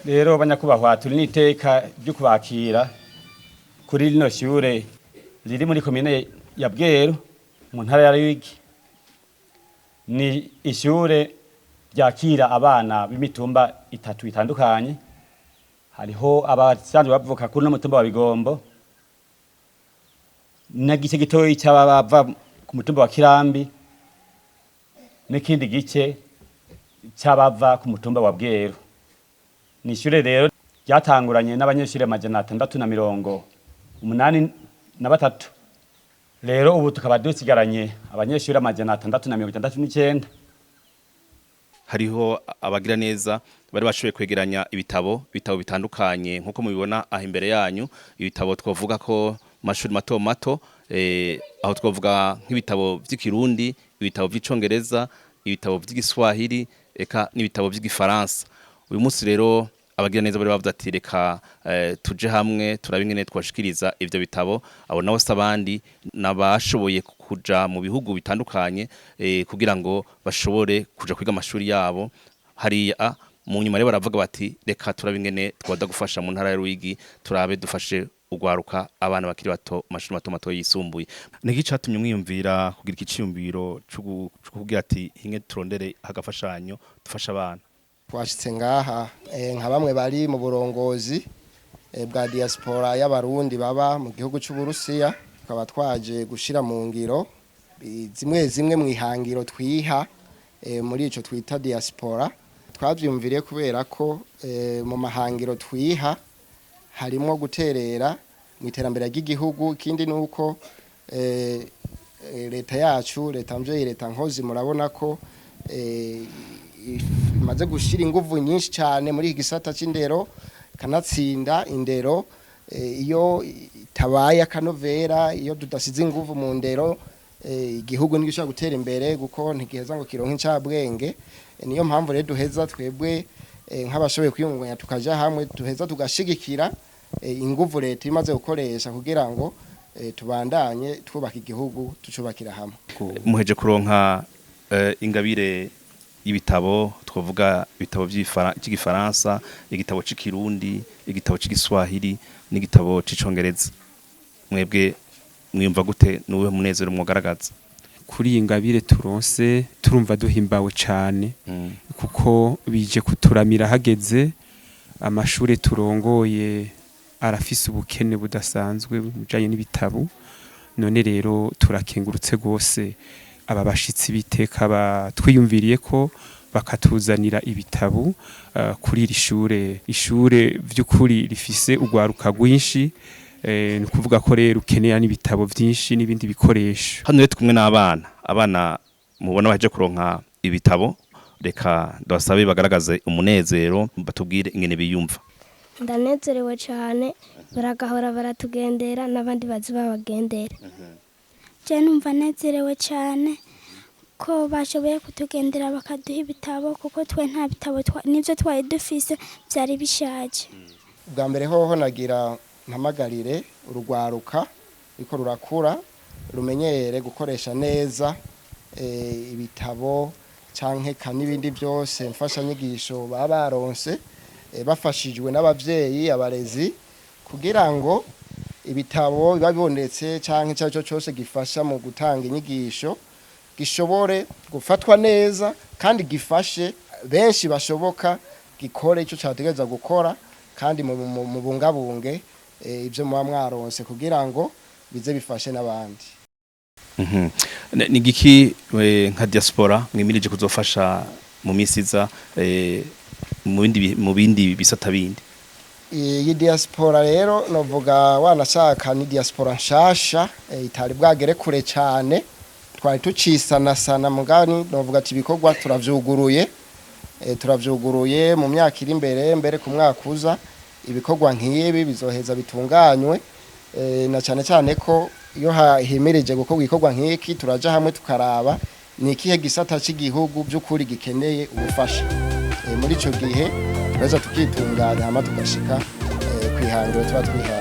rero banyakubahwa turi n'iteka ryo kubakira kuri rino shure riri muri komine ya Bweru mu ntara ya Ruyigi. Ni ishure ryakira abana b'imitumba itatu itandukanye. Hariho abasanzwe bavuka kuri no mutumba wa Bigombo, nagice gitoyi cy'abava ku mutumba wa Kirambi, n'ikindi gice cy'abava ku mutumba wa Bweru. Ni ishure rero ryatanguranye n'abanyeshure 683. Rero ubu tukaba dusigaranye abanyeshure 669. Hariho abagira neza bari bashoboye kwegeranya ibitabo bitandukanye nkuko mubibona aho imbere yanyu. Ibitabo twovuga ko mashuri mato mato, aho twovuga nk'ibitabo vy'ikirundi, ibitabo vy'icongereza, ibitabo vy'igiswahili, eka n'ibitabo vy'igifaransa. Uyu munsi rero abagira neza bari bavuze ati reka tuje hamwe turabe ingene twashikiriza ivyo bitabo. Abo nabo sabandi nabashoboye kuja mu bihugu bitandukanye kugira ngo bashobore kuja kwiga amashuri yabo hariya. Mu nyuma rero baravuga bati reka turabe ingene twada gufasha mu ntara ya Ruyigi, turabe dufashe ugwaruka abana bakiri bato amashuri mato mato yisumbuye. Niki catumye mwiyumvira kugira ikiciyumviro cyo kugira ati hinge turondere hagafashanyo dufasha abana? Twashitse ngaha nka bamwe bari mu burongozi bwa diaspora y'abarundi baba mu gihugu cy'u Burusiya, tukaba twaje gushira mu ngiro zimwe mu ihangiro twiha muri ico twita diaspora. Twavyumviriye kubera ko mu mahangiro twiha harimo guterera mu iterambere ry'igihugu. Ikindi nuko leta yacu, leta mvyeyi, leta nkozi, murabona ko imaze gushira inguvu nyinshi cyane muri igisata c'indero, kanatsinda indero. Iyo tabaye akanovera, iyo tudasize inguvu mu ndero, igihugu ntigishobora gutera imbere guko ntigiheza ngo kironke incabwenge. Niyo mpamvu rero duheza twebwe nk'abashoboye kwiyungunganya tukaja hamwe, duheza tugashigikira inguvu leta imaze gukoresha kugira ngo tubandanye twubaka igihugu tucubakira hamwe. Muheje kuronka ingabire ibitabo, twavuga ibitabo by'igifaransa, igitabo c'ikirundi, igitabo c'igiswahili n'igitabo c'icongereza. Mwebwe mwiyumva gute? Nuwe munezero mwogaragaza kuri ingabire turonse? Turumva duhimbawe cyane kuko bije kuturamira hageze. Amashure turongoye arafise ubukene budasanzwe mujanye n'ibitabo, none rero turakengurutse gose aba bashitsi biteka batwiyumviriye ko bakatuzanira ibitabo kuri iri shure. Ishure vy'ukuri rifise ugwaruka rwinshi, ni kuvuga ko rero ukenera n'ibitabo vyinshi n'ibindi bikoresho. Hano rero kumwe abana mubona baje kuronka ibitabo, reka ndabasabe bagaragaze umunezero, batubwire ingene biyumva. Ndanezerewe cyane, baragahora baratugendera n'abandi bazi babagendera. Je numva nezerewe cyane ko bashoboye kutugendera bakaduha ibitabo, kuko twe nta bitabo nivyo twari dufise byari bishaje. Bwa mbere hoho nagira mpamagarire urugwaruka riko rurakura rumenyere gukoresha neza ibitabo canke n'ibindi byose mfasha nyigisho baba baronse bafashijwe n'abavyeyi, abarezi, kugira ngo ibitabo biba bibonetse canke cyaco cyose gifasha mu gutanga inyigisho gishobore gufatwa neza kandi gifashe benshi bashoboka, gikore ico cyategereza gukora kandi mu bungabunge ivyo muba mwaronse kugira ngo bize bifashe n'abandi. Ni giki nka diaspora mwimirije kuzofasha mu misiza mu bindi bisata bindi? Iyi diaspora rero novuga wanashaka ni diaspora nshasha itari bwagere kure cyane. Twari tucisanasana mugani novuga ati ibikorwa turavyuguruye mu myaka iri mbere ku mwaka uza. Ibikorwa nk'ibi bizoheza bitunganywe na cyane ko iyo himirije gukorwa ibikorwa nk'iki turaja hamwe tukaraba ni ikihe gisata cy'igihugu by'ukuri gikeneye ubufasha. Muri ico gihe turaza tukitunganya hama tugashika kwihangiro tuba twihaye.